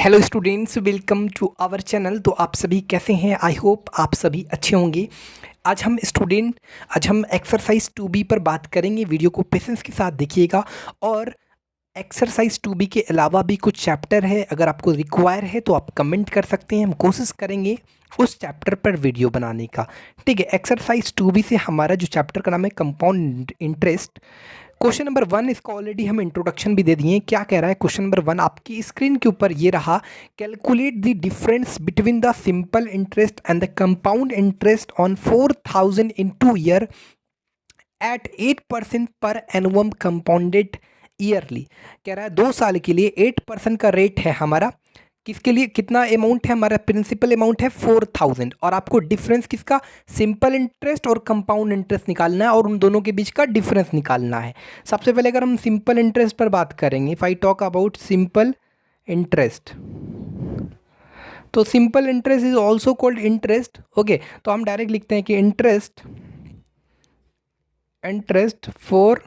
Hello students, welcome to our channel. तो आप सभी कैसे हैं? आई होप आप सभी अच्छे होंगे। आज हम एक्सरसाइज 2B पर बात करेंगे। वीडियो को पेशेंस के साथ देखिएगा। और एक्सरसाइज 2B के अलावा भी कुछ चैप्टर है, अगर आपको रिक्वायर है तो आप कमेंट कर सकते हैं। हम कोशिश करेंगे उस चैप्टर पर वीडियो बनाने का। ठीक है, एक्सरसाइज 2B से हमारा जो चैप्टर का नाम है कंपाउंड इंटरेस्ट। क्वेश्चन नंबर 1, इसका ऑलरेडी हम इंट्रोडक्शन भी दे दिए हैं। क्या कह रहा है क्वेश्चन नंबर 1? आपकी स्क्रीन के ऊपर ये रहा, calculate the difference between the simple interest and the compound interest on 4000 in 2 year at 8% per एनुअम compounded yearly. कह रहा है 2 साल के लिए 8% का रेट है हमारा। किसके लिए? कितना अमाउंट है हमारा? प्रिंसिपल अमाउंट है 4000, और आपको डिफरेंस किसका? सिंपल इंटरेस्ट और कंपाउंड इंटरेस्ट निकालना है, और उन दोनों के बीच का डिफरेंस निकालना है। सबसे पहले अगर हम सिंपल इंटरेस्ट पर बात करेंगे, if I talk about simple interest, तो simple interest is also called interest. Okay, तो हम डायरेक्ट लिखते हैं कि इंटरेस्ट फॉर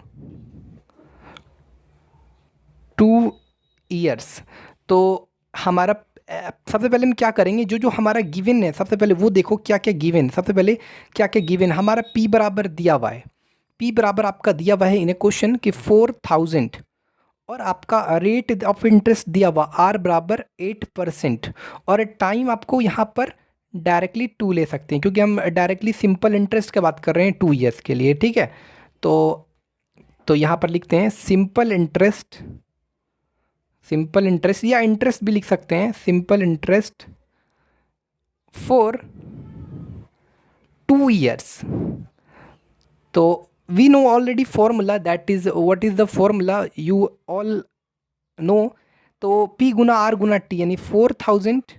2 ईयर्स। तो हमारा सबसे पहले हम क्या करेंगे, जो हमारा गिवन है, सबसे पहले वो देखो क्या क्या गिवन। सबसे पहले क्या क्या गिवन हमारा? P बराबर दिया हुआ है। P बराबर आपका दिया हुआ है इन ए क्वेश्चन कि 4000, और आपका रेट ऑफ इंटरेस्ट दिया हुआ R बराबर 8%, और टाइम आपको यहाँ पर डायरेक्टली 2 ले सकते हैं, क्योंकि हम डायरेक्टली सिंपल इंटरेस्ट की बात कर रहे हैं 2 ईयर्स के लिए। ठीक है, तो यहाँ पर लिखते हैं सिंपल इंटरेस्ट या इंटरेस्ट भी लिख सकते हैं, सिंपल इंटरेस्ट फॉर 2 ईयर्स। तो we know already formula, that is what is the formula, you all know. तो P गुना R गुना T, यानी 4000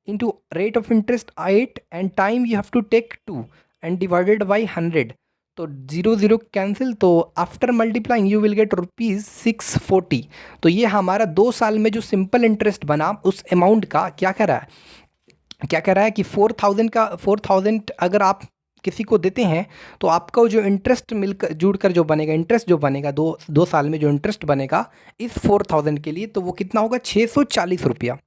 into rate of interest 8 and time you have to take 2 and divided by 100। तो 0 0 cancel, तो after multiplying you will get ₹640। तो ये हमारा 2 साल में जो सिंपल इंटरेस्ट बना उस अमाउंट का क्या कह रहा है कि 4000 अगर आप किसी को देते हैं तो आपका जो इंटरेस्ट मिलकर जुड़कर जो बनेगा, इंटरेस्ट जो बनेगा दो साल में जो इंटरेस्ट बनेगा इस 4000 के लिए, तो वो कितना होगा? 640 रुपया।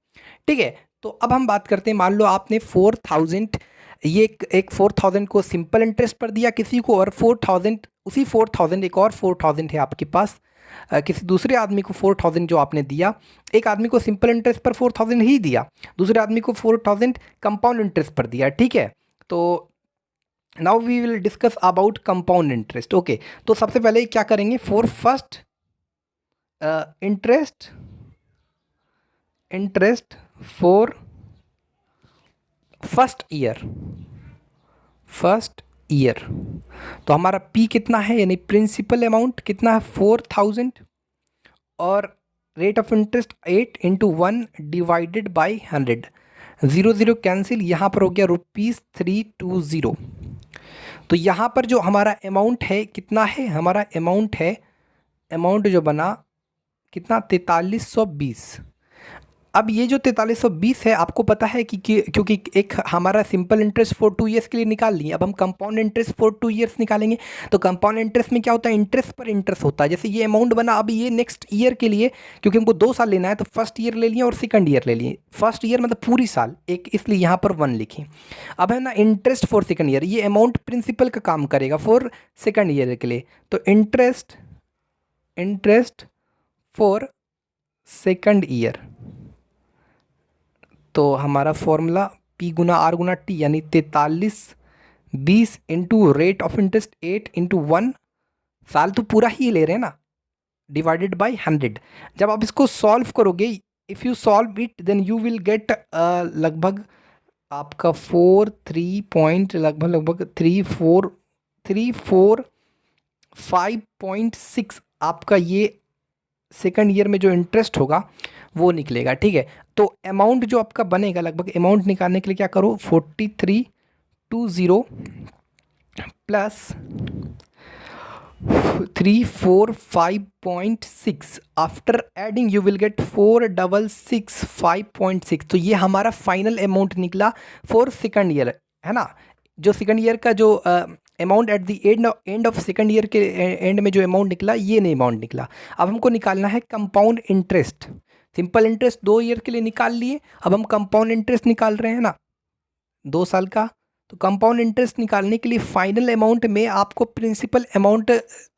ठीक है, तो अब हम बात करते हैं, मान लो आपने 4000, ये एक 4000 को सिंपल इंटरेस्ट पर दिया किसी को, और 4000 एक और 4000 है आपके पास, किसी दूसरे आदमी को 4000 जो आपने दिया। एक आदमी को सिंपल इंटरेस्ट पर 4000 ही दिया, दूसरे आदमी को 4000 कंपाउंड इंटरेस्ट पर दिया। ठीक है, तो now we will discuss about compound interest. Okay, तो सबसे पहले क्या करेंगे? For first interest for first year, तो हमारा P कितना है, यानी प्रिंसिपल अमाउंट कितना है? 4000, और rate of interest 8 into 1 divided by 100। 0 0 cancel, यहाँ पर हो गया ₹320। तो यहाँ पर जो हमारा अमाउंट है कितना है? हमारा अमाउंट जो बना कितना? 4320। अब ये जो 4320 है, आपको पता है कि क्योंकि एक हमारा सिंपल इंटरेस्ट फॉर 2 ईयर्स के लिए निकाल लिए, अब हम कंपाउंड इंटरेस्ट फॉर 2 ईयर्स निकालेंगे। तो कंपाउंड इंटरेस्ट में क्या होता है? इंटरेस्ट पर इंटरेस्ट होता है। जैसे ये अमाउंट बना, अब ये नेक्स्ट ईयर के लिए, क्योंकि हमको 2 साल लेना है, तो फर्स्ट ईयर ले लिए और सेकंड ईयर ले लिए। फर्स्ट ईयर मतलब पूरी साल एक, इसलिए यहाँ पर 1 लिखें। अब है ना इंटरेस्ट फॉर सेकंड ईयर, ये अमाउंट प्रिंसिपल का काम करेगा फॉर सेकंड ईयर के लिए, तो इंटरेस्ट फॉर सेकंड ईयर। तो हमारा फॉर्मूला P गुना R गुना T, यानी 4320 into rate of interest 8 into 1, साल तो पूरा ही ले रहे हैं ना, डिवाइडेड बाई 100। जब आप इसको सॉल्व करोगे, if you solve it then you will get लगभग आपका 345.6 आपका ये सेकंड ईयर में जो इंटरेस्ट होगा वो निकलेगा। ठीक है, तो अमाउंट जो आपका बनेगा, लगभग अमाउंट निकालने के लिए क्या करो? 4320 plus 345.6, after adding you will gate 4665.6। तो ये हमारा फाइनल अमाउंट निकला फॉर सेकंड ईयर, है ना। जो सेकंड ईयर का जो amount at the end of second year के एंड में जो अमाउंट निकला, ये नहीं अमाउंट निकला। अब हमको निकालना है compound interest. Simple interest 2 year के लिए निकाल लिए, अब हम कंपाउंड इंटरेस्ट निकाल रहे हैं ना 2 साल का। तो कंपाउंड इंटरेस्ट निकालने के लिए फाइनल अमाउंट में आपको प्रिंसिपल अमाउंट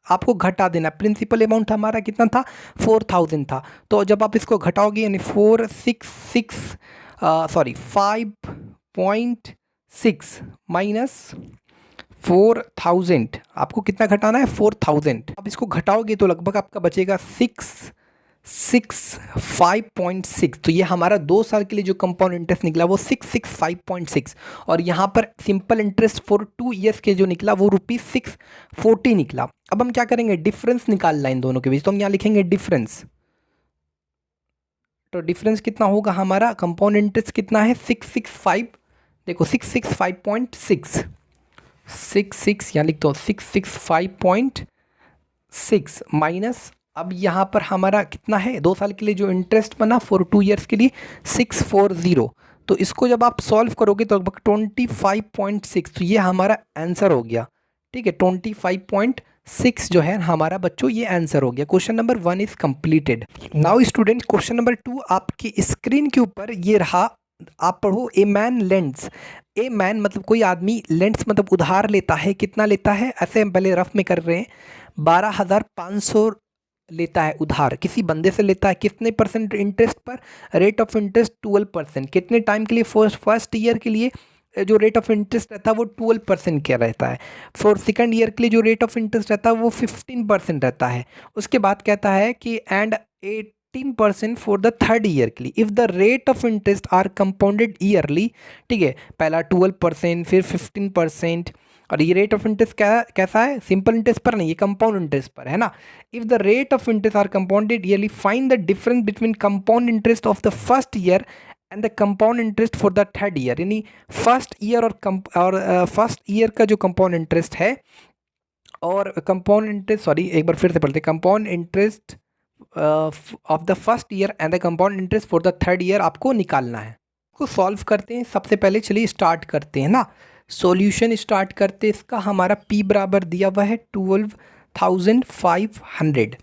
आपको घटा देना। प्रिंसिपल अमाउंट हमारा कितना था, 4000 था। तो जब आप इसको घटाओगे यानी 5.6 माइनस 4000, आपको कितना घटाना है 4000। आप इसको घटाओगे तो लगभग आपका बचेगा 665.6। तो ये हमारा 2 साल के लिए जो कंपाउंड इंटरेस्ट निकला वो 665.6, और यहाँ पर सिंपल इंटरेस्ट फॉर 2 ईयर्स के जो निकला वो ₹640 निकला। अब हम क्या करेंगे, डिफरेंस निकालना इन दोनों के बीच, तो हम यहाँ लिखेंगे डिफरेंस। तो डिफरेंस कितना होगा हमारा, कंपाउंड इंटरेस्ट कितना है 665, देखो 665.6, 66 यहाँ लिख दो 665.6 माइनस, अब यहाँ पर हमारा कितना है 2 साल के लिए जो इंटरेस्ट बना फॉर 2 ईयर्स के लिए 640। तो इसको जब आप सॉल्व करोगे तो लगभग 25.6, तो ये हमारा आंसर हो गया। ठीक है, 25.6 जो है हमारा बच्चों ये आंसर हो गया। Question number 1 is completed. Now student question number 2 आपकी स्क्रीन के ऊपर ये रहा, आप पढ़ो। A man lends, a man मतलब कोई आदमी, लेंड्स मतलब उधार लेता है। कितना लेता है, ऐसे हम पहले रफ में कर रहे हैं, 12,500 लेता है उधार, किसी बंदे से लेता है। कितने परसेंट इंटरेस्ट पर, रेट ऑफ इंटरेस्ट 12%। कितने टाइम के लिए, फर्स्ट ईयर के लिए जो रेट ऑफ इंटरेस्ट रहता है वो 12% क्या रहता है। फॉर सेकंड ईयर के लिए जो रेट ऑफ इंटरेस्ट रहता है वो 15% रहता है। उसके बाद कहता है कि and 18% for the third year के लिए if the rate of interest are compounded yearly. ठीक है, पहला 12%, फिर 15%, और ये रेट ऑफ इंटरेस्ट कैसा है, सिंपल इंटरेस्ट पर नहीं, ये कंपाउंड इंटरेस्ट पर है ना। If the rate of interest are compounded yearly find the difference between compound interest of the first year and the compound interest for the third year. यानी first year और first year का जो compound interest है और compound interest, sorry एक बार फिर से पढ़ते, compound interest of the first year and the compound interest for the third year आपको निकालना है। इसको सॉल्व करते हैं। सबसे पहले चलिए स्टार्ट करते हैं ना, सॉल्यूशन स्टार्ट करते। इसका हमारा P बराबर दिया हुआ है 12,500,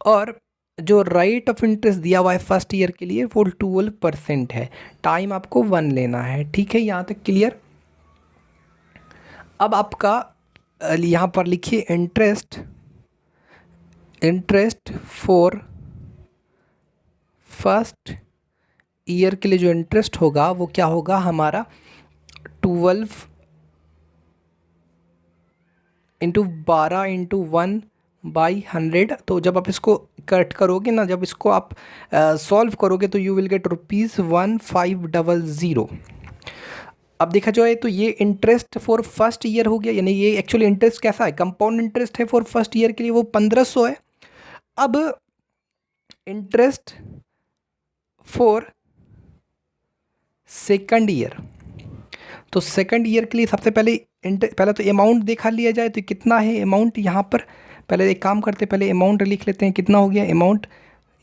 और जो रेट ऑफ इंटरेस्ट दिया हुआ है फर्स्ट ईयर के लिए वो 12% है। टाइम आपको 1 लेना है। ठीक है, यहाँ तक क्लियर। अब आपका यहाँ पर लिखिए इंटरेस्ट फॉर फर्स्ट ईयर के लिए जो इंटरेस्ट होगा वो क्या होगा हमारा 12 इंटू 12 इंटू 1/100। तो जब आप इसको कट करोगे ना, जब इसको आप सॉल्व करोगे तो यू विल गेट ₹1500। अब देखा जाए तो ये इंटरेस्ट फॉर फर्स्ट ईयर हो गया, यानी ये एक्चुअली इंटरेस्ट कैसा है, कंपाउंड इंटरेस्ट है फॉर फर्स्ट ईयर के लिए वो 1500 है। अब इंटरेस्ट फॉर सेकंड ईयर, तो सेकंड ईयर के लिए सबसे पहले तो अमाउंट देखा लिया जाए तो कितना है अमाउंट। यहाँ पर पहले एक काम करते, पहले अमाउंट लिख लेते हैं। कितना हो गया अमाउंट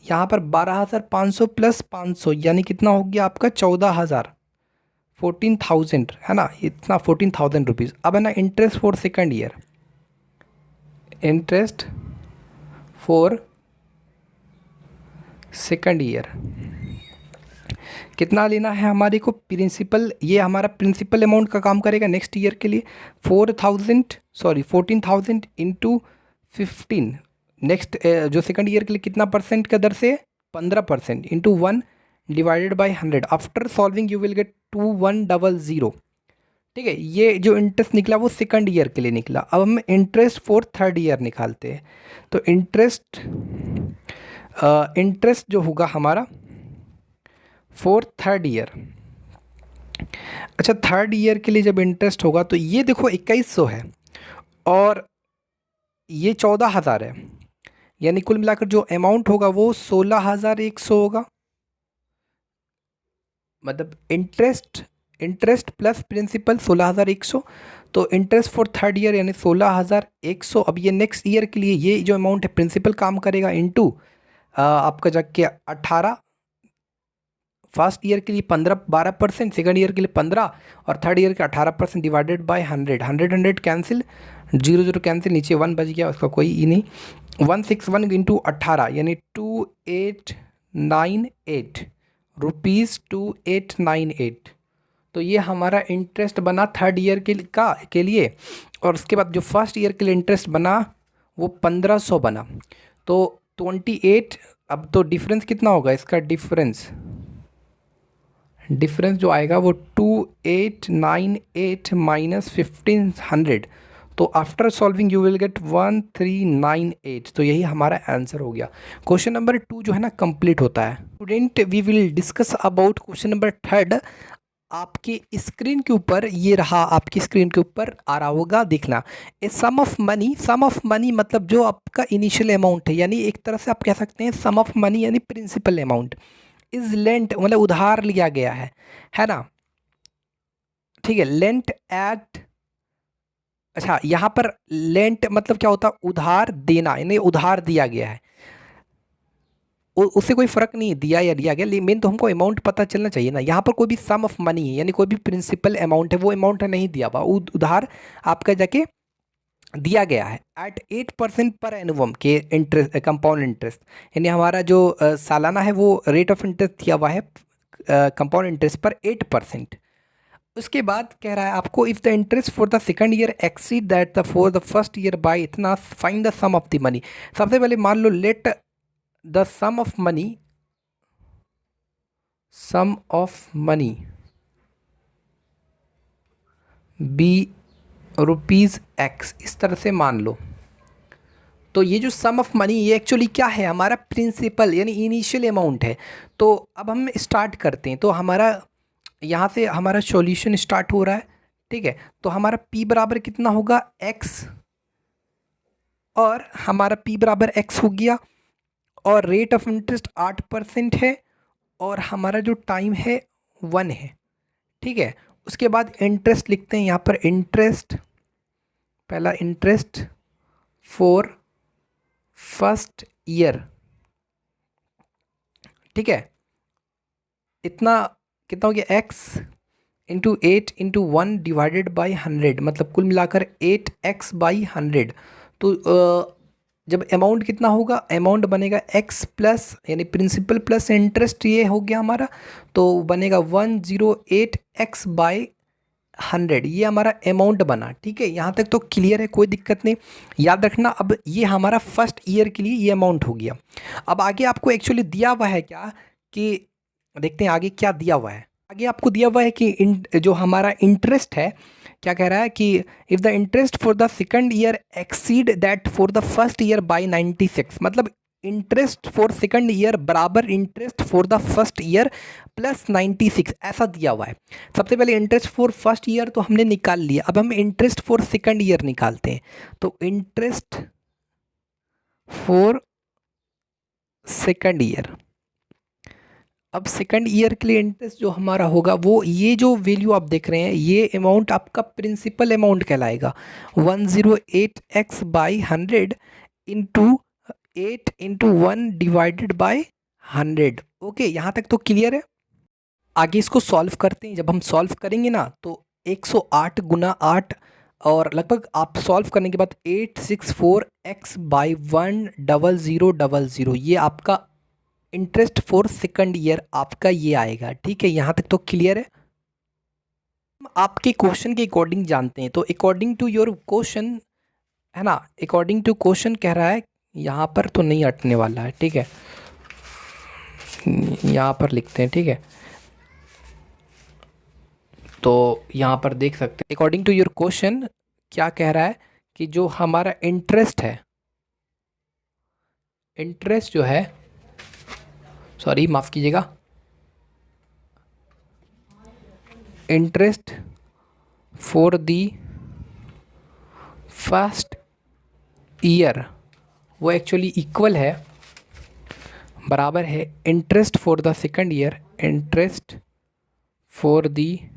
यहाँ पर 12,500 प्लस 500 यानी कितना हो गया आपका 14,000, 14,000 है ना, इतना 14,000 रुपीज़। अब है ना interest for second year, interest for second year कितना लेना है हमारे को, प्रिंसिपल, ये हमारा प्रिंसिपल अमाउंट का काम करेगा नेक्स्ट ईयर के लिए 14,000 इंटू 15। नेक्स्ट जो सेकंड ईयर के लिए कितना परसेंट का दर से 15% into 1 divided by 100। After solving you will gate 2100। ठीक है, ये जो इंटरेस्ट निकला वो सेकंड ईयर के लिए निकला। अब हम इंटरेस्ट फॉर थर्ड ईयर निकालते हैं। तो इंटरेस्ट जो होगा हमारा फॉर थर्ड ईयर, अच्छा थर्ड ईयर के लिए जब इंटरेस्ट होगा तो ये देखो 2100 है और ये 14,000 है, यानी कुल मिलाकर जो अमाउंट होगा वो 16,100 होगा। मतलब इंटरेस्ट प्लस प्रिंसिपल 16,100, तो इंटरेस्ट फॉर थर्ड ईयर यानी 16,100। अब ये नेक्स्ट ईयर के लिए ये जो अमाउंट है प्रिंसिपल काम करेगा इंटू आपका जाके 18, फर्स्ट ईयर के लिए 12%, सेकंड ईयर के लिए 15 और थर्ड ईयर के 18% डिवाइडेड बाय 100 कैंसिल, 0 कैंसिल, नीचे 1 बच गया, उसका कोई ही नहीं। 161 इंटू 18 यानी 28 2898 ₹2898। तो ये हमारा इंटरेस्ट बना थर्ड ईयर के लिए। और उसके बाद जो फर्स्ट ईयर के लिए इंटरेस्ट बना वो 1500 बना। तो 28, अब तो डिफरेंस कितना होगा इसका, डिफरेंस जो आएगा वो 2898 माइनस 1500। तो after solving you will gate 1398। तो यही हमारा आंसर हो गया। क्वेश्चन नंबर 2 जो है ना कंप्लीट होता है। Student we will discuss about question number 3। आपकी स्क्रीन के ऊपर ये रहा, आपकी स्क्रीन के ऊपर आ रहा होगा, देखना। ए सम ऑफ मनी मतलब जो आपका इनिशियल अमाउंट है, यानी एक तरह से आप कह सकते हैं सम ऑफ मनी यानी प्रिंसिपल अमाउंट इज लेंट, मतलब उधार लिया गया है ना। ठीक है, लेंट एट, अच्छा यहाँ पर लेंट मतलब क्या होता है, उधार देना, यानी उधार दिया गया है। उससे कोई फर्क नहीं है दिया या लिया गया, मेन तो हमको अमाउंट पता चलना चाहिए ना। यहाँ पर कोई भी सम ऑफ मनी है यानी कोई भी प्रिंसिपल अमाउंट है, वो अमाउंट नहीं दिया हुआ, उधार आपका जाके दिया गया है एट 8% पर एनुअम के इंटरेस्ट, कंपाउंड इंटरेस्ट। यानी हमारा जो सालाना है वो रेट ऑफ इंटरेस्ट दिया हुआ है कंपाउंड इंटरेस्ट पर 8%। उसके बाद कह रहा है आपको if the interest for the second year exceed that the for the first year by इतना, find the sum of the money. सबसे पहले मान लो let the sum of money be ₹X, इस तरह से मान लो। तो ये जो सम ऑफ मनी ये एक्चुअली क्या है, हमारा प्रिंसिपल यानी इनिशियल अमाउंट है। तो अब हम स्टार्ट करते हैं। तो हमारा यहाँ से हमारा सॉल्यूशन स्टार्ट हो रहा है। ठीक है, तो हमारा P बराबर कितना होगा, X, और हमारा P बराबर X हो गया, और रेट ऑफ इंटरेस्ट 8% है, और हमारा जो टाइम है 1 है। ठीक है, उसके बाद इंटरेस्ट लिखते हैं यहाँ पर, इंटरेस्ट, पहला इंटरेस्ट फॉर फर्स्ट ईयर। ठीक है, इतना कितना हो गया, X into 8 into 1 divided by 100, मतलब कुल मिलाकर 8X बाई 100। तो जब अमाउंट कितना होगा, अमाउंट बनेगा X प्लस यानी प्रिंसिपल प्लस इंटरेस्ट, ये हो गया हमारा, तो बनेगा 108X बाई 100, ये हमारा अमाउंट बना। ठीक है, यहाँ तक तो क्लियर है, कोई दिक्कत नहीं। याद रखना, अब ये हमारा फर्स्ट ईयर के लिए ये अमाउंट हो गया। अब आगे आपको एक्चुअली दिया हुआ है क्या, कि देखते हैं आगे क्या दिया हुआ है। आगे आपको दिया हुआ है कि जो हमारा इंटरेस्ट है, क्या कह रहा है कि if the interest for the second year exceed that for the first year by 96, मतलब इंटरेस्ट फॉर सेकंड ईयर बराबर interest for the first year plus 96, ऐसा दिया हुआ है। सबसे पहले इंटरेस्ट फॉर फर्स्ट ईयर तो हमने निकाल लिया, अब हम इंटरेस्ट फॉर सेकंड ईयर निकालते हैं। तो इंटरेस्ट फॉर सेकंड ईयर, अब सेकंड ईयर के लिए इंटरेस्ट जो हमारा होगा वो, ये जो वैल्यू आप देख रहे हैं, ये अमाउंट आपका प्रिंसिपल अमाउंट कहलाएगा। 108X by 100 into 8 into 1 divided by 100। Okay, यहाँ तक तो क्लियर है। आगे इसको सॉल्व करते हैं। जब हम सॉल्व करेंगे ना तो 108 गुना 8, और लगभग आप सॉल्व करने के बाद 864X बाई 10000, ये आपका इंटरेस्ट फॉर सेकंड ईयर आपका ये आएगा। ठीक है, यहाँ तक तो क्लियर है। हम आपके क्वेश्चन के अकॉर्डिंग जानते हैं। तो अकॉर्डिंग टू योर क्वेश्चन है ना, अकॉर्डिंग टू क्वेश्चन कह रहा है, यहाँ पर तो नहीं अटने वाला है। ठीक है, यहाँ पर लिखते हैं। ठीक है, तो यहाँ पर देख सकते हैं अकॉर्डिंग टू योर क्वेश्चन क्या कह रहा है, कि जो हमारा इंटरेस्ट है, इंटरेस्ट जो है, सॉरी माफ़ कीजिएगा, interest for the first year वो एक्चुअली इक्वल है, बराबर है interest for the second year, interest for the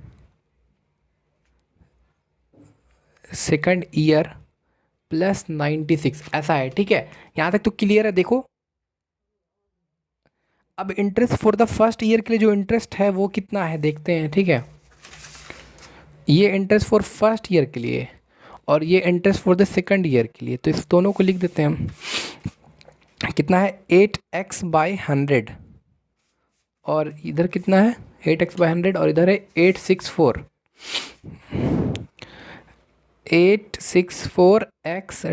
second year plus 96, ऐसा है। ठीक है, यहाँ तक तो क्लियर है। देखो अब interest for the first year के लिए जो इंटरेस्ट है वो कितना है देखते हैं। ठीक है, ये इंटरेस्ट फॉर फर्स्ट ईयर के लिए और ये interest for the second year के लिए, तो इस दोनों को लिख देते हैं हम। कितना है 8X बाई 100। और इधर कितना है 8x/100 और इधर है 864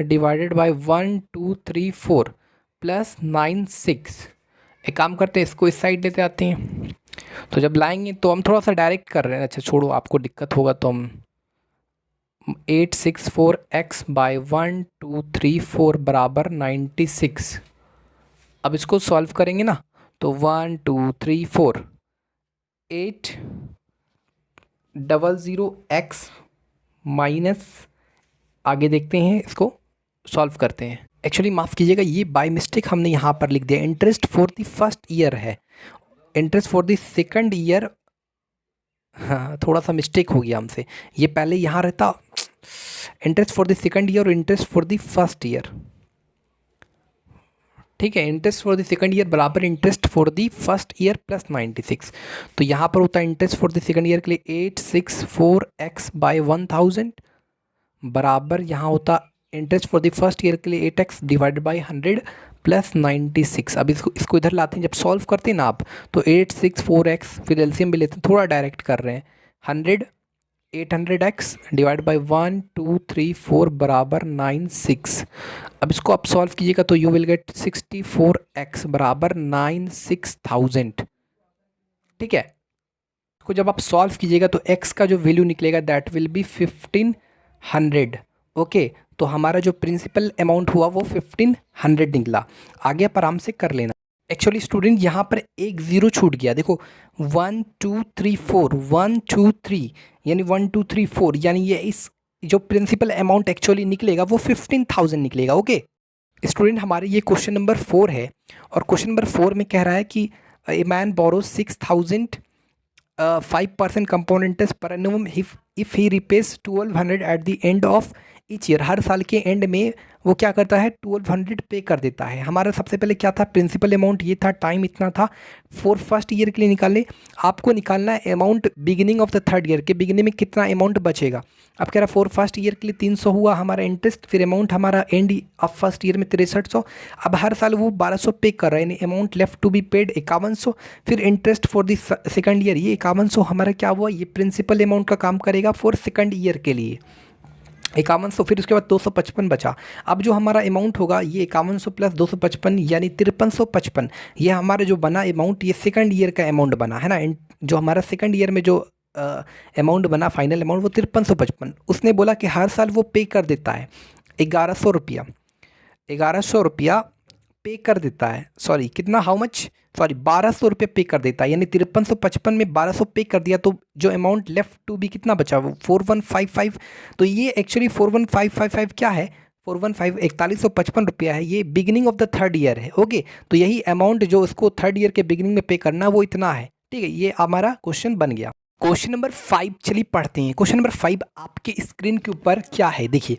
डिवाइडेड बाई 1234 प्लस 96। एक काम करते हैं, इसको इस साइड लेते आते हैं। तो जब लाएंगे तो हम थोड़ा सा डायरेक्ट कर रहे हैं, अच्छा छोड़ो, आपको दिक्कत होगा तो हम 864x/1234 बराबर 96। अब इसको सॉल्व करेंगे ना, तो 1 2 3 4 800x माइनस, आगे देखते हैं, इसको सॉल्व करते हैं। एक्चुअली माफ़ कीजिएगा, ये बाय मिस्टेक हमने यहाँ पर लिख दिया, interest for the first year है, interest for the second year. हाँ थोड़ा सा मिस्टेक हो गया हमसे, ये पहले यहाँ रहता interest for the second year और interest for the first year. ठीक है, interest for the second year बराबर interest for the first year plus 96। तो यहाँ पर होता है interest for the second year के लिए 864x/1000 बराबर यहाँ होता interest for the first year के लिए 8x डिवाइडेड बाई 100 प्लस 96। अब इसको इधर लाते हैं, जब सॉल्व करते हैं ना आप, तो 864x, फिर एलसीएम भी लेते हैं, थोड़ा डायरेक्ट कर रहे हैं, 800x डिवाइड बाई 1 2 3 4 बराबर 96। अब इसको आप सॉल्व कीजिएगा तो यू विल गेट 64x बराबर 96,000। ठीक है, इसको जब आप सॉल्व कीजिएगा तो x का जो वैल्यू निकलेगा दैट विल बी 1500। ओके, तो हमारा जो प्रिंसिपल अमाउंट हुआ वो 1500 निकला। आगे आप आराम से कर लेना। एक्चुअली स्टूडेंट यहाँ पर एक ज़ीरो छूट गया, देखो 1 2 3 4 1 2 3 यानी 1 2 3 4, यानी ये इस जो प्रिंसिपल अमाउंट एक्चुअली निकलेगा वो 15,000 निकलेगा। ओके स्टूडेंट, हमारे ये क्वेश्चन नंबर 4 है, और क्वेश्चन नंबर 4 में कह रहा है कि a man borrows 6,000 5% compound interest per annum if he repays 1200 at the end of each year. हर साल के एंड में वो क्या करता है 1200 पे कर देता है। हमारा सबसे पहले क्या था, प्रिंसिपल अमाउंट ये था, टाइम इतना था। फॉर फर्स्ट ईयर के लिए निकालने आपको निकालना है amount beginning of the third year के बिगिनिंग में कितना अमाउंट बचेगा। अब कह रहा फॉर फर्स्ट ईयर के लिए 300 हुआ हमारा इंटरेस्ट, फिर अमाउंट हमारा एंड ऑफ फर्स्ट ईयर में 6300। अब हर साल वो 1200 पे कर रहा है, यानी amount left to be paid 5100। फिर interest for the second year, ये 5100 हमारा क्या हुआ, ये प्रिंसिपल अमाउंट का काम करेगा फॉर सेकंड ईयर के लिए 5100। फिर उसके बाद 255 बचा। अब जो हमारा अमाउंट होगा ये 5100 प्लस 255 यानी 5355, ये हमारा जो बना अमाउंट ये सेकंड ईयर का अमाउंट बना है ना। जो हमारा सेकंड ईयर में जो अमाउंट बना फाइनल अमाउंट वो 5355। उसने बोला कि हर साल वो पे कर देता है 1100 रुपया, 1100 रुपया पे कर देता है, सॉरी कितना, हाउ मच, सॉरी 1200 रुपये पे कर देता है, यानी 5355 में 1200 पे कर दिया, तो जो अमाउंट लेफ्ट टू भी कितना बचा वो 4155। तो ये एक्चुअली 41555 क्या है, 415 4155 रुपया है, ये beginning of the third year है। ओके, तो यही अमाउंट जो उसको थर्ड ईयर के बिगिनिंग में पे करना वो इतना है। ठीक है, ये हमारा क्वेश्चन बन गया। क्वेश्चन नंबर 5 चलिए पढ़ते हैं। क्वेश्चन नंबर 5 आपके स्क्रीन के ऊपर क्या है देखिए,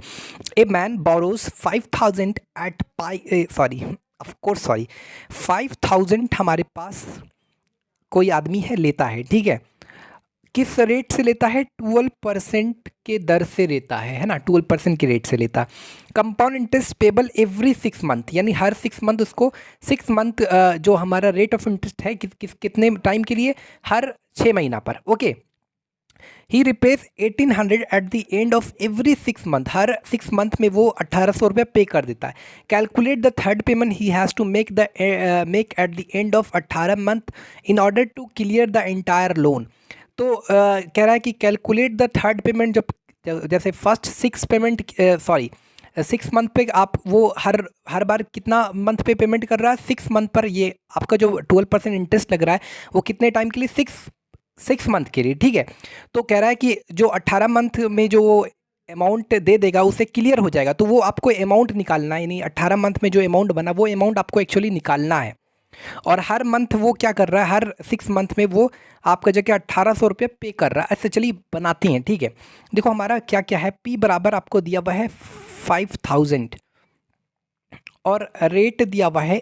a man borrows 5000 at pi, sorry of course sorry 5000 हमारे पास कोई आदमी है लेता है, ठीक है, किस रेट से लेता है, 12% के दर से लेता है ना, 12% के रेट से लेता है। Compound interest payable every 6 month, यानी हर 6 मंथ उसको 6 मंथ जो हमारा रेट ऑफ इंटरेस्ट है कितने टाइम के लिए, हर 6 महीना पर। Okay, he repays 1800 at the end of every 6 month, हर 6 मंथ में वो 1800 रुपये पे कर देता है। Calculate the third payment he has to make at the end of 18 month in order to clear the entire loan. तो कह रहा है कि कैलकुलेट द थर्ड पेमेंट, जब जैसे फर्स्ट 6 पेमेंट, सॉरी 6 मंथ पे आप वो हर बार कितना मंथ पे पेमेंट कर रहा है, 6 मंथ पर, ये आपका जो 12% इंटरेस्ट लग रहा है वो कितने टाइम के लिए, 6 मंथ के लिए। ठीक है, तो कह रहा है कि जो 18 मंथ में जो अमाउंट दे देगा उससे क्लियर हो जाएगा, तो वो आपको अमाउंट निकालना है, यानी 18 मंथ में जो अमाउंट बना वो अमाउंट आपको एक्चुअली निकालना है। और हर मंथ वो क्या कर रहा है, हर 6 मंथ में वो आपका जगह 1800 रुपये पे कर रहा है। ऐसे चलिए बनाते हैं। ठीक है, देखो हमारा क्या क्या है, पी बराबर आपको दिया हुआ है 5000 और रेट दिया हुआ है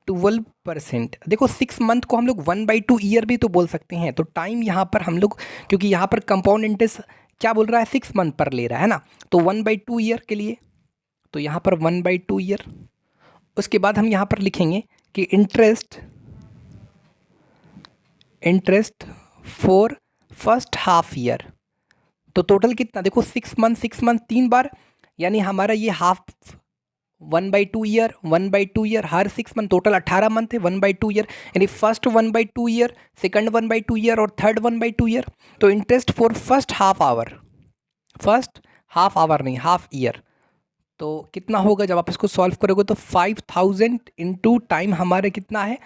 12%। देखो 6 मंथ को हम लोग 1/2 ईयर भी तो बोल सकते हैं, तो टाइम यहाँ पर हम लोग, क्योंकि यहाँ पर कंपाउंड इंटरेस्ट क्या बोल रहा है 6 मंथ पर ले रहा है ना, तो 1/2 ईयर के लिए, तो यहाँ पर 1/2 ईयर। उसके बाद हम यहाँ पर लिखेंगे कि interest interest for first half year. तो टोटल कितना देखो, 6 मंथ 3 बार, यानी हमारा ये हाफ 1/2 ईयर 1/2 ईयर हर 6 मंथ, टोटल 18 मंथ है 1/2 ईयर, यानी फर्स्ट 1/2 ईयर, सेकंड 1/2 ईयर और थर्ड 1/2 ईयर। तो interest for first half hour नहीं, हाफ ईयर, तो कितना होगा जब आप इसको सॉल्व करोगे तो 5000 इंटू टाइम हमारे कितना है,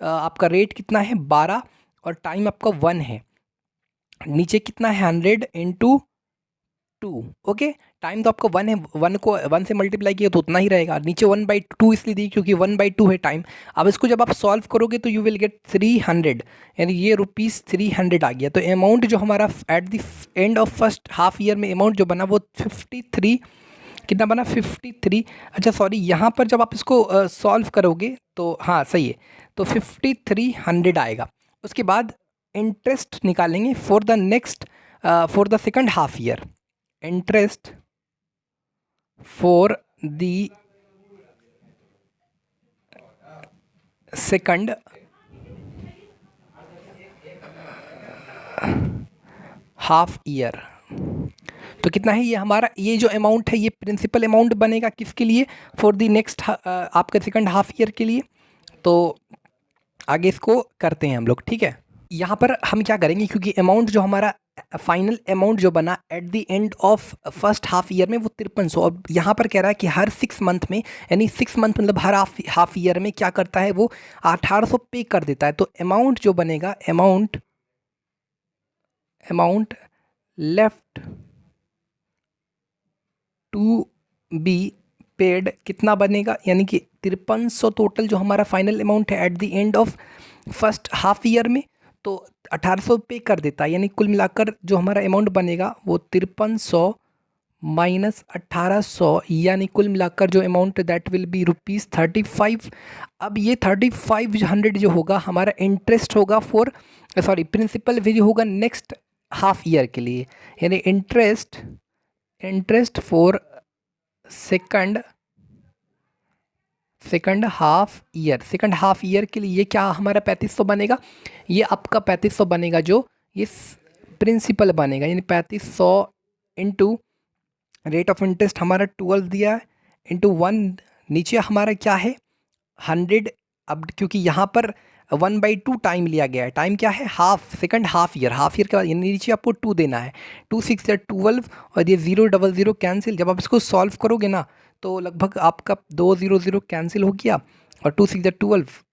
आपका रेट कितना है 12 और टाइम आपका 1 है, नीचे कितना है 100 इंटू 2। ओके, टाइम तो आपका 1 है, 1 को 1 से मल्टीप्लाई किया तो उतना ही रहेगा, नीचे 1/2 इसलिए दी क्योंकि 1/2 है टाइम। अब इसको जब आप सॉल्व करोगे तो यू विल गेट 300, यानी ये ₹300 आ गया। तो अमाउंट जो हमारा eight the end of first half year में अमाउंट जो बना वो 53, कितना बना 53। अच्छा सॉरी, यहाँ पर जब आप इसको सॉल्व करोगे तो हाँ सही है, तो 5300 आएगा। उसके बाद इंटरेस्ट निकालेंगे for the second half year. Interest for the second half year, तो कितना है ये हमारा, ये जो अमाउंट है ये प्रिंसिपल अमाउंट बनेगा किसके लिए, फॉर द नेक्स्ट आपका सेकंड हाफ ईयर के लिए। तो आगे इसको करते हैं हम लोग, ठीक है। यहाँ पर हम क्या करेंगे, क्योंकि अमाउंट जो हमारा फाइनल अमाउंट जो बना eight the end of first half year में वो 5300, अब यहाँ पर कह रहा है कि हर 6 मंथ में, यानी 6 मंथ मतलब हर हाफ ईयर में क्या करता है वो 1800 पे कर देता है। तो अमाउंट जो बनेगा, amount left to be paid कितना बनेगा, यानी कि 5300 टोटल जो हमारा फाइनल अमाउंट है at the end of first half year में, तो 1800 पे कर देता है, यानी कुल मिलाकर जो हमारा अमाउंट बनेगा वो 5300 माइनस 1800, यानी कुल मिलाकर जो अमाउंट दैट विल बी ₹35। अब ये 3500 जो होगा हमारा इंटरेस्ट होगा फॉर प्रिंसिपल भी होगा नेक्स्ट हाफ ईयर के लिए, यानी interest for second half year के लिए ये क्या हमारा 3500 बनेगा, ये आपका 3500 बनेगा, जो ये प्रिंसिपल बनेगा, यानी 3500 इंटू रेट ऑफ इंटरेस्ट हमारा 12 दिया है इंटू 1, नीचे हमारा क्या है 100। अब क्योंकि यहाँ पर 1/2 टाइम लिया गया है, टाइम क्या है सेकंड हाफ ईयर के बाद, यानी नीचे आपको 2 देना है, 2 6 या 12 और ये 000 कैंसिल। जब आप इसको सॉल्व करोगे ना तो लगभग आपका 200 कैंसिल हो गया और 2 6 या 12,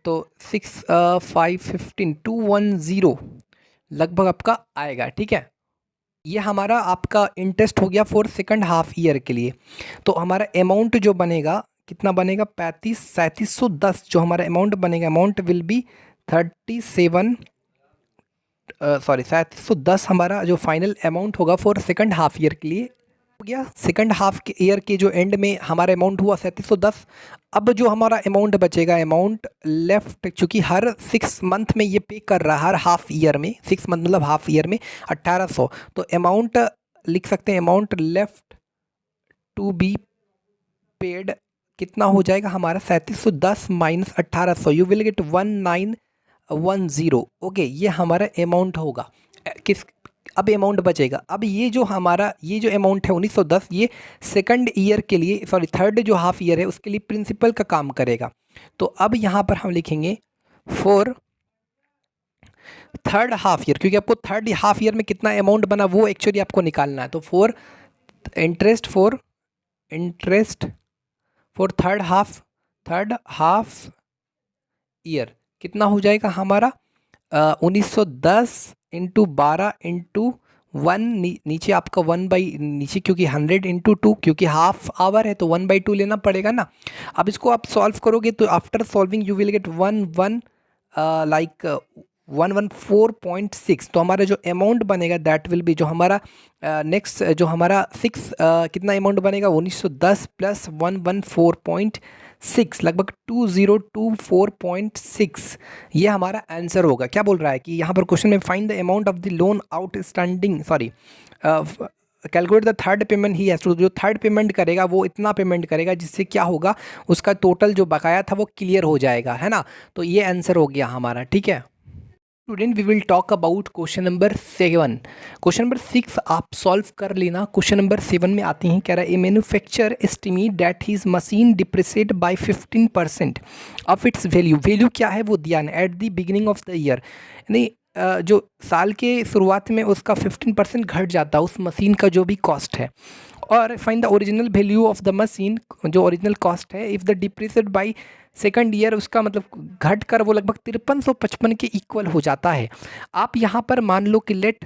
तो 6 5 15 210 लगभग आपका आएगा, ठीक है। ये हमारा आपका इंटरेस्ट हो गया फॉर सेकंड हाफ ईयर के लिए। तो हमारा अमाउंट जो बनेगा कितना बनेगा 3710, जो हमारा अमाउंट बनेगा, अमाउंट विल बी 3710 हमारा जो फाइनल अमाउंट होगा फॉर सेकंड हाफ ईयर के लिए हो गया। सेकंड हाफ के ईयर के जो एंड में हमारा अमाउंट हुआ 3710। अब जो हमारा अमाउंट बचेगा, अमाउंट लेफ्ट, चूँकि हर 6 मंथ में ये पे कर रहा है, हर हाफ ईयर में 6 मंथ मतलब हाफ ईयर में 1800, तो अमाउंट लिख सकते हैं, amount left to be paid कितना हो जाएगा हमारा 3710 minus 1800, you will get 1910। Okay, ये हमारा अमाउंट होगा। अब अमाउंट बचेगा, अब ये जो अमाउंट है 1910, ये सेकंड ईयर के लिए थर्ड जो हाफ ईयर है उसके लिए प्रिंसिपल का काम करेगा। तो अब यहाँ पर हम लिखेंगे फॉर थर्ड हाफ ईयर, क्योंकि आपको थर्ड हाफ ईयर में कितना अमाउंट बना वो एक्चुअली आपको निकालना है। तो for interest for third half year कितना हो जाएगा हमारा 1910 इंटू 12 इंटू 1, नीचे आपका 1 नीचे क्योंकि 100 इंटू 2, क्योंकि हाफ आवर है तो 1/2 लेना पड़ेगा ना। अब इसको आप सॉल्व करोगे तो after solving you will gate 114.6। तो हमारा जो अमाउंट बनेगा दैट विल बी, जो हमारा नेक्स्ट जो हमारा 6 कितना अमाउंट बनेगा 1910 प्लस 114.6, लगभग 2024.6, ये हमारा आंसर होगा। क्या बोल रहा है कि यहाँ पर क्वेश्चन में find the amount of the loan outstanding, calculate the third payment he has to, जो थर्ड पेमेंट करेगा वो इतना पेमेंट करेगा जिससे क्या होगा उसका टोटल जो बकाया था वो क्लियर हो जाएगा, है ना। तो ये आंसर हो गया हमारा, ठीक है। Student we will talk about question number 7। Question number 6 आप सॉल्व कर लेना। क्वेश्चन नंबर 7 में आते हैं, कह रहा है a manufacture estimate that his machine depreciate by 15% of its value. Value क्या है वो दिया है at the beginning of the year, यानी जो साल के शुरुआत में उसका 15% घट जाता है उस मशीन का जो भी कॉस्ट है। और find the original value of the machine, जो ओरिजिनल कॉस्ट है if the depreciate by second year, उसका मतलब घट कर वो लगभग 5355 के इक्वल हो जाता है। आप यहाँ पर मान लो कि लेट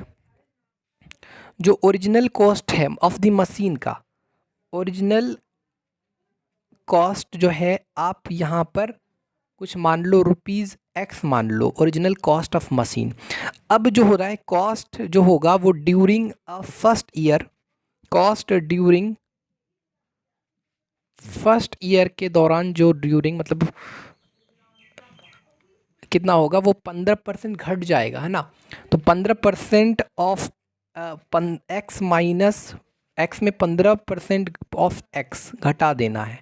जो ओरिजिनल कॉस्ट है ऑफ द मशीन का, ओरिजिनल कॉस्ट जो है आप यहाँ पर कुछ मान लो रुपीज़ एक्स मान लो, ओरिजिनल कॉस्ट ऑफ मशीन। अब जो हो रहा है कॉस्ट जो होगा वो during first year, cost during first year के दौरान जो ड्यूरिंग मतलब कितना होगा वो 15% घट जाएगा, है ना। तो 15% ऑफ एक्स माइनस एक्स में 15% ऑफ एक्स घटा देना है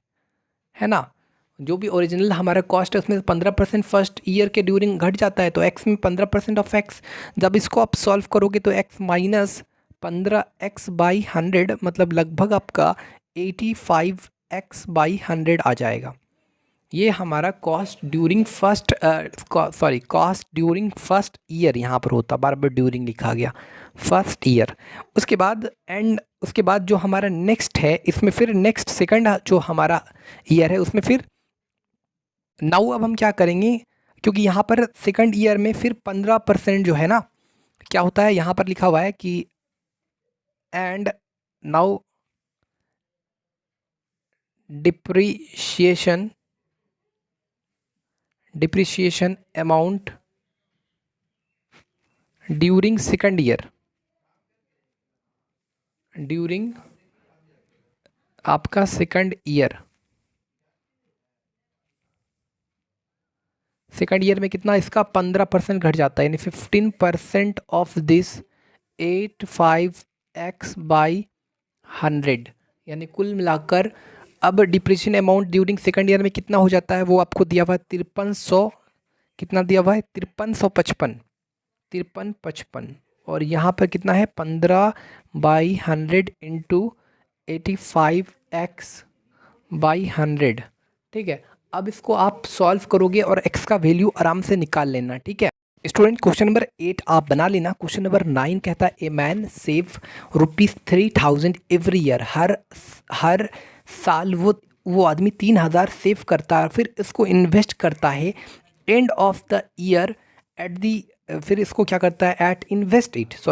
ना। जो भी ओरिजिनल हमारा कॉस्ट है उसमें 15% फर्स्ट ईयर के ड्यूरिंग घट जाता है, तो एक्स में 15% ऑफ एक्स। जब इसको आप सॉल्व करोगे तो एक्स माइनस 15x/100 मतलब लगभग आपका 85x बाई 100 आ जाएगा। ये हमारा cost during first cost during first year यहाँ पर होता, बार बार ड्यूरिंग लिखा गया, फर्स्ट ईयर। उसके बाद जो हमारा नेक्स्ट है इसमें फिर नेक्स्ट सेकंड जो हमारा ईयर है उसमें फिर नाउ अब हम क्या करेंगे, क्योंकि यहाँ पर सेकंड ईयर में फिर 15% जो है ना क्या होता है, यहाँ पर लिखा हुआ है कि and now depreciation amount during second year, during आपका सेकंड ईयर में कितना इसका 15% घट जाता है, यानी 15% ऑफ दिस 85x/100, यानी कुल मिलाकर अब depreciation amount during second year में कितना हो जाता है वो आपको दिया हुआ है 5300, कितना दिया हुआ है 5355, और यहाँ पर कितना है 15/100 इंटू 85x/100। ठीक है, अब इसको आप सॉल्व करोगे और x का वैल्यू आराम से निकाल लेना। ठीक है स्टूडेंट, क्वेश्चन नंबर 8 आप बना लेना। क्वेश्चन नंबर 9 कहता है a man save ₹3000 every year, हर साल वो आदमी 3000 सेव करता है, फिर इसको इन्वेस्ट करता है end of the year at the, फिर इसको क्या करता है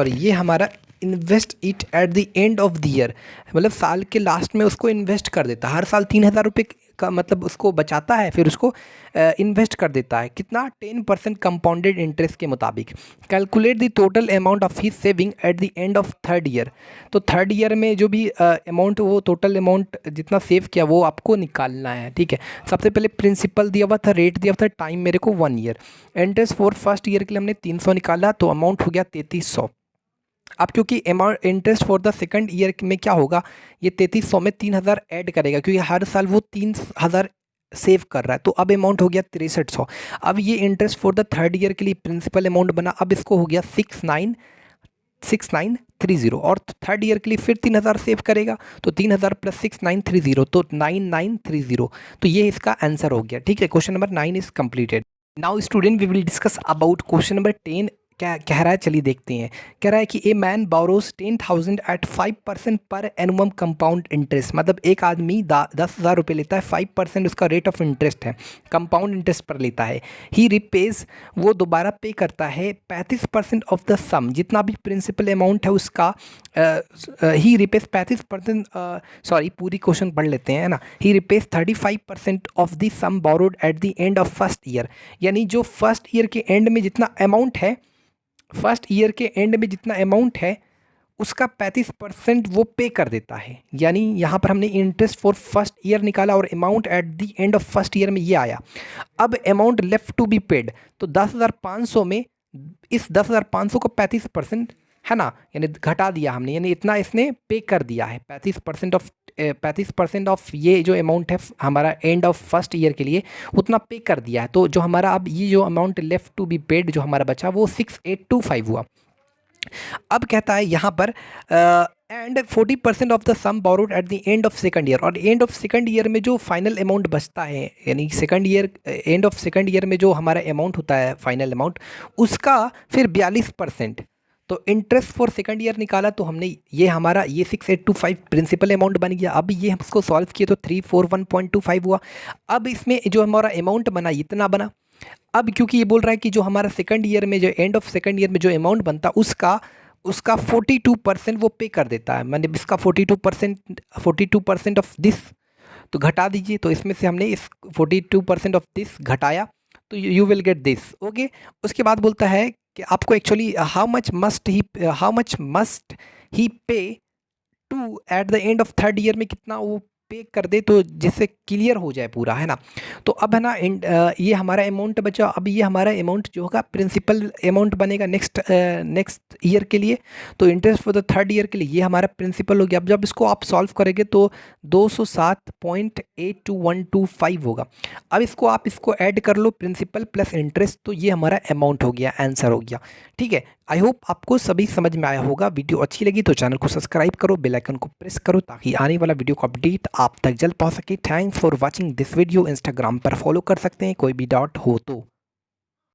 ये हमारा invest it at the end of the year, मतलब साल के लास्ट में उसको इन्वेस्ट कर देता है। हर साल 3000 रुपये का मतलब उसको बचाता है, फिर उसको इन्वेस्ट कर देता है। कितना 10% कंपाउंडेड इंटरेस्ट के मुताबिक। Calculate the total amount of his saving eight the end of third year, तो थर्ड ईयर में जो भी अमाउंट वो टोटल अमाउंट जितना सेव किया वो आपको निकालना है। ठीक है, सबसे पहले प्रिंसिपल दिया हुआ था, रेट दिया हुआ था, टाइम मेरे को 1 year. Interest for first year के लिए हमने 300 निकाला तो अमाउंट हो गया 3300। अब क्योंकि amount interest for the second year में क्या होगा, ये 3300 में 3000 ऐड करेगा क्योंकि हर साल वो 3000 सेव कर रहा है, तो अब अमाउंट हो गया 6300। अब ये interest for the third year के लिए प्रिंसिपल अमाउंट बना, अब इसको हो गया 6930, और थर्ड ईयर के लिए फिर 3000 सेव करेगा तो 3000 प्लस 6930 तो 9930, तो ये इसका आंसर हो गया। ठीक है, question number 9 is completed. Now student we will discuss about question number 10। क्या कह रहा है चलिए देखते हैं। कह रहा है कि ए मैन बोरोज 10,000 एट 5% पर एनुअम कंपाउंड इंटरेस्ट, मतलब एक आदमी 10,000 रुपये लेता है, 5% उसका रेट ऑफ इंटरेस्ट है, कंपाउंड इंटरेस्ट पर लेता है। ही रिपेज, वो दोबारा पे करता है 35% ऑफ द सम, जितना भी प्रिंसिपल अमाउंट है उसका ही रिपेज 35%, पूरी क्वेश्चन पढ़ लेते हैं, है ना। He repays 35% of the sum borrowed at the end of first year, यानी जो फर्स्ट ईयर के एंड में जितना अमाउंट है, फर्स्ट ईयर के एंड में जितना अमाउंट है उसका 35% वो पे कर देता है। यानी यहाँ पर हमने इंटरेस्ट फॉर फर्स्ट ईयर निकाला और amount at the end of first year में ये आया। अब amount left to be paid, तो 10,500 में इस 10,500 को 35%, है ना, यानी घटा दिया हमने, यानी इतना इसने पे कर दिया है, 35% ऑफ 35% ऑफ ये जो अमाउंट है हमारा एंड ऑफ फर्स्ट ईयर के लिए उतना पे कर दिया है। तो जो हमारा अब ये जो amount left to be paid जो हमारा बचा वो 6825 हुआ। अब कहता है यहाँ पर and 40% of the sum borrowed at the end of second year, और एंड ऑफ सेकंड ईयर में जो फाइनल अमाउंट बचता है, यानी second year end of second year में जो हमारा अमाउंट होता है फाइनल अमाउंट उसका फिर 42%। तो इंटरेस्ट फॉर सेकंड ईयर निकाला तो हमने ये हमारा ये 6825 प्रिंसिपल अमाउंट बन गया। अब ये हम इसको सॉल्व किए तो 341.25 हुआ। अब इसमें जो हमारा अमाउंट बना इतना बना। अब क्योंकि ये बोल रहा है कि जो हमारा सेकंड ईयर में जो एंड ऑफ सेकंड ईयर में जो अमाउंट बनता उसका 42% वो पे कर देता है, मैंने इसका 42% ऑफ दिस तो घटा दीजिए। तो इसमें से हमने इस 42% ऑफ दिस घटाया तो you will get this. Okay, उसके बाद बोलता है कि आपको actually how much must he pay to at the end of third year में कितना वो पे कर दे, तो जिससे क्लियर हो जाए पूरा, है ना। तो अब है ना ये हमारा अमाउंट बचा। अब ये हमारा अमाउंट जो होगा प्रिंसिपल अमाउंट बनेगा नेक्स्ट ईयर के लिए। तो interest for the third year के लिए ये हमारा प्रिंसिपल हो गया। अब जब इसको आप सॉल्व करेंगे तो 207.82125 होगा। अब इसको ऐड कर लो प्रिंसिपल प्लस इंटरेस्ट, तो ये हमारा अमाउंट हो गया, आंसर हो गया। ठीक है, आई होप आपको सभी समझ में आया होगा। वीडियो अच्छी लगी तो चैनल को सब्सक्राइब करो, बेल आइकन को प्रेस करो ताकि आने वाला वीडियो का अपडेट आप तक जल्द पहुंच सके। Thanks for watching this video. Instagram पर फॉलो कर सकते हैं कोई भी डाउट हो तो।